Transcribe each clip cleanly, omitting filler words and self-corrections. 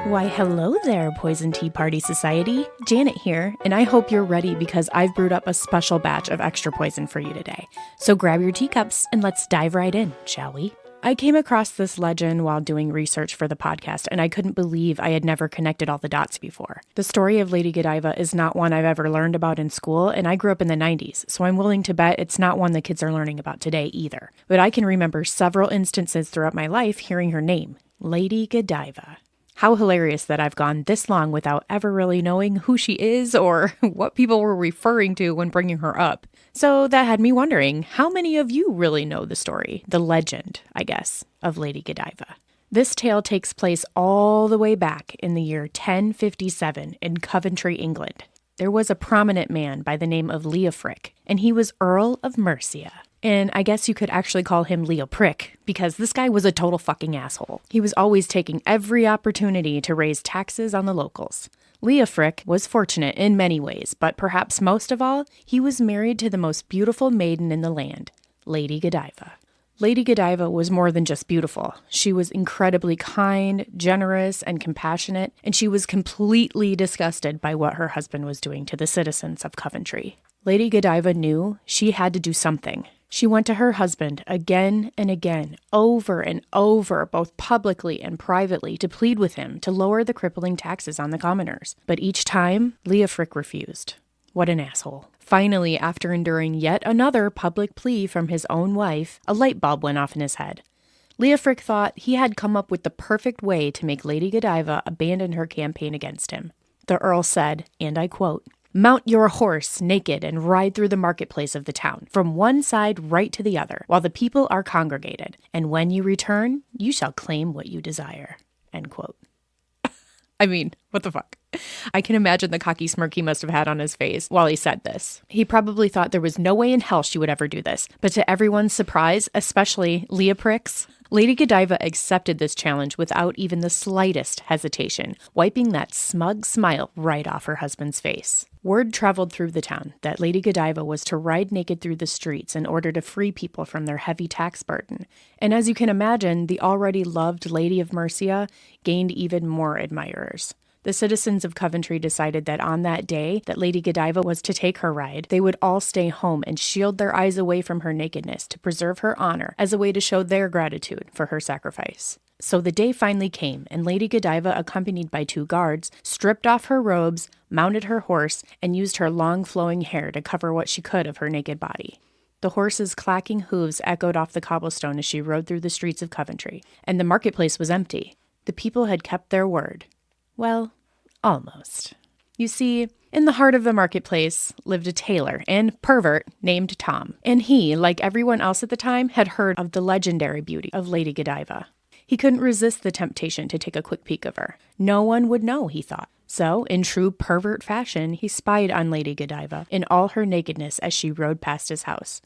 Why, hello there, Poison Tea Party Society. Janet here, and I hope you're ready because I've brewed up a special batch of extra poison for you today. So grab your teacups and let's dive right in, shall we? I came across this legend while doing research for the podcast, and I couldn't believe I had never connected all the dots before. The story of Lady Godiva is not one I've ever learned about in school, and I grew up in the 90s, so I'm willing to bet it's not one the kids are learning about today either. But I can remember several instances throughout my life hearing her name, Lady Godiva. How hilarious that I've gone this long without ever really knowing who she is or what people were referring to when bringing her up. So that had me wondering, how many of you really know the story, the legend, I guess, of Lady Godiva? This tale takes place all the way back in the year 1057 in Coventry, England. There was a prominent man by the name of Leofric, and he was Earl of Mercia. And I guess you could actually call him Leo Prick, because this guy was a total fucking asshole. He was always taking every opportunity to raise taxes on the locals. Leofric was fortunate in many ways, but perhaps most of all, he was married to the most beautiful maiden in the land, Lady Godiva. Lady Godiva was more than just beautiful. She was incredibly kind, generous, and compassionate, and she was completely disgusted by what her husband was doing to the citizens of Coventry. Lady Godiva knew she had to do something. She went to her husband again and again, over and over, both publicly and privately, to plead with him to lower the crippling taxes on the commoners. But each time, Leofric refused. What an asshole. Finally, after enduring yet another public plea from his own wife, a light bulb went off in his head. Leofric thought he had come up with the perfect way to make Lady Godiva abandon her campaign against him. The Earl said, and I quote, "Mount your horse naked and ride through the marketplace of the town, from one side right to the other, while the people are congregated, and when you return, you shall claim what you desire." End quote. I mean, what the fuck? I can imagine the cocky smirk he must have had on his face while he said this. He probably thought there was no way in hell she would ever do this, but to everyone's surprise, especially Leopric's, Lady Godiva accepted this challenge without even the slightest hesitation, wiping that smug smile right off her husband's face. Word traveled through the town that Lady Godiva was to ride naked through the streets in order to free people from their heavy tax burden. And as you can imagine, the already loved Lady of Mercia gained even more admirers. The citizens of Coventry decided that on that day that Lady Godiva was to take her ride, they would all stay home and shield their eyes away from her nakedness to preserve her honor as a way to show their gratitude for her sacrifice. So the day finally came, and Lady Godiva, accompanied by 2 guards, stripped off her robes, mounted her horse, and used her long flowing hair to cover what she could of her naked body. The horse's clacking hooves echoed off the cobblestone as she rode through the streets of Coventry, and the marketplace was empty. The people had kept their word. Well, almost. You see, in the heart of the marketplace lived a tailor and pervert named Tom, and he, like everyone else at the time, had heard of the legendary beauty of Lady Godiva. He couldn't resist the temptation to take a quick peek of her. No one would know, he thought. So, in true pervert fashion, he spied on Lady Godiva in all her nakedness as she rode past his house.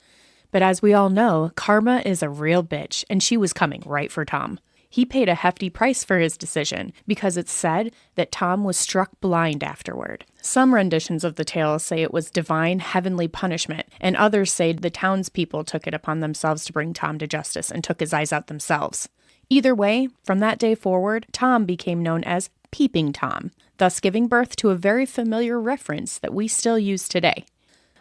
But as we all know, karma is a real bitch, and she was coming right for Tom. He paid a hefty price for his decision because it's said that Tom was struck blind afterward. Some renditions of the tale say it was divine, heavenly punishment, and others say the townspeople took it upon themselves to bring Tom to justice and took his eyes out themselves. Either way, from that day forward, Tom became known as Peeping Tom, thus giving birth to a very familiar reference that we still use today.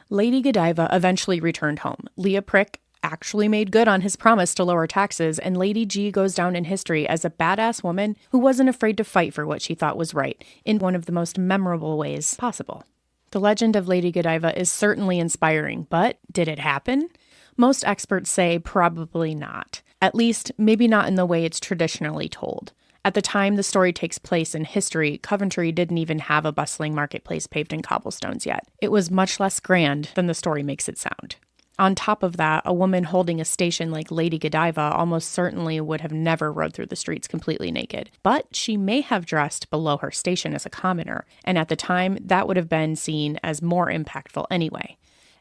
Lady Godiva eventually returned home. Leopric actually made good on his promise to lower taxes, and Lady G goes down in history as a badass woman who wasn't afraid to fight for what she thought was right in one of the most memorable ways possible. The legend of Lady Godiva is certainly inspiring, but did it happen? Most experts say probably not. At least, maybe not in the way it's traditionally told. At the time the story takes place in history, Coventry didn't even have a bustling marketplace paved in cobblestones yet. It was much less grand than the story makes it sound. On top of that, a woman holding a station like Lady Godiva almost certainly would have never rode through the streets completely naked. But she may have dressed below her station as a commoner, and at the time, that would have been seen as more impactful anyway.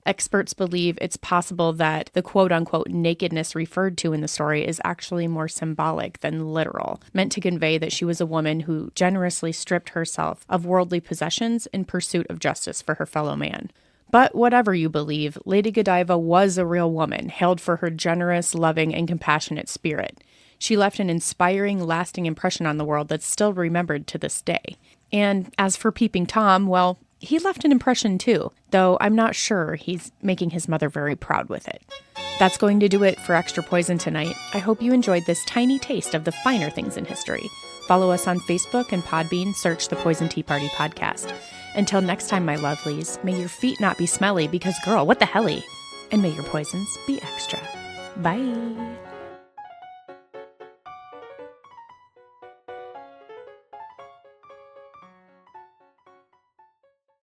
Experts believe it's possible that the quote-unquote nakedness referred to in the story is actually more symbolic than literal, meant to convey that she was a woman who generously stripped herself of worldly possessions in pursuit of justice for her fellow man. But whatever you believe, Lady Godiva was a real woman, hailed for her generous, loving, and compassionate spirit. She left an inspiring, lasting impression on the world that's still remembered to this day. And as for Peeping Tom, well, he left an impression too, though I'm not sure he's making his mother very proud with it. That's going to do it for Extra Poison tonight. I hope you enjoyed this tiny taste of the finer things in history. Follow us on Facebook and Podbean, search the Poison Tea Party Podcast. Until next time, my lovelies, may your feet not be smelly because, girl, what the helly? And may your poisons be extra. Bye.